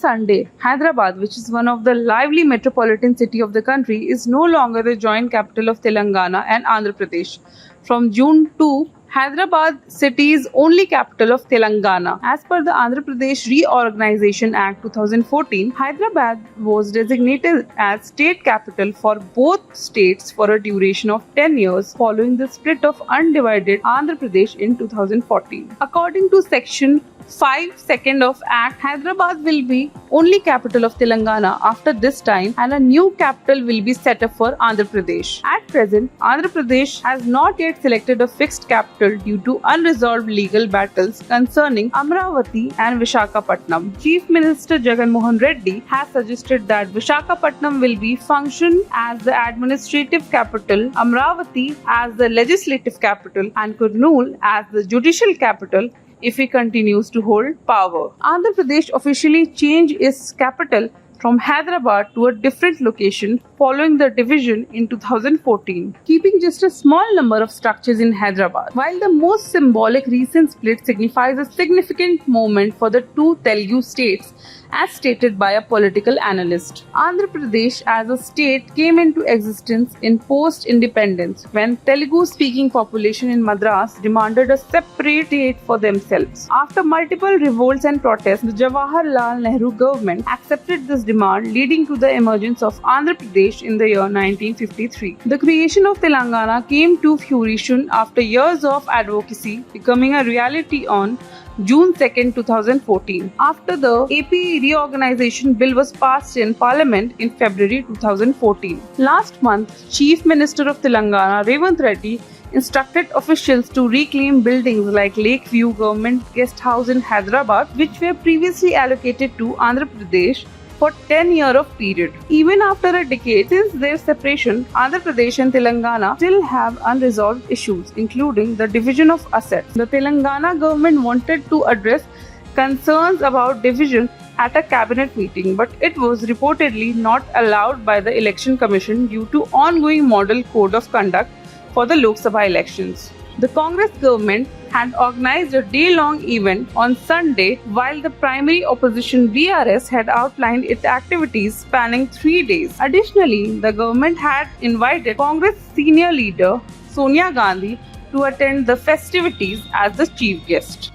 Sunday, Hyderabad, which is one of the lively metropolitan city of the country, is no longer the joint capital of Telangana and Andhra Pradesh. From June 2, Hyderabad city is only capital of Telangana. As per the Andhra Pradesh Reorganization Act 2014, Hyderabad was designated as state capital for both states for a duration of 10 years following the split of undivided Andhra Pradesh in 2014. According to Section 5 second of Act, Hyderabad will be only capital of Telangana after this time and a new capital will be set up for Andhra Pradesh. At present, Andhra Pradesh has not yet selected a fixed capital due to unresolved legal battles concerning Amravati and Visakhapatnam. Chief Minister Jagan Mohan Reddy has suggested that Visakhapatnam will be function as the administrative capital, Amravati as the legislative capital and Kurnool as the judicial capital if he continues to hold power. Andhra Pradesh officially changed its capital from Hyderabad to a different location following the division in 2014, keeping just a small number of structures in Hyderabad. While the most symbolic recent split signifies a significant moment for the two Telugu states, as stated by a political analyst, Andhra Pradesh as a state came into existence in post-independence when Telugu-speaking population in Madras demanded a separate state for themselves. After multiple revolts and protests, the Jawaharlal Nehru government accepted this demand, leading to the emergence of Andhra Pradesh in the year 1953. The creation of Telangana came to fruition after years of advocacy, becoming a reality on June 2, 2014, after the AP Reorganization Bill was passed in Parliament in February 2014. Last month, Chief Minister of Telangana, Revanth Reddy, instructed officials to reclaim buildings like Lakeview Government Guest House in Hyderabad, which were previously allocated to Andhra Pradesh for 10-year of period. Even after a decade since their separation, Andhra Pradesh and Telangana still have unresolved issues, including the division of assets. The Telangana government wanted to address concerns about division at a cabinet meeting, but it was reportedly not allowed by the Election Commission due to ongoing model code of conduct for the Lok Sabha elections. The Congress government had organized a day-long event on Sunday, while the primary opposition BRS had outlined its activities spanning 3 days. Additionally, the government had invited Congress senior leader Sonia Gandhi to attend the festivities as the chief guest.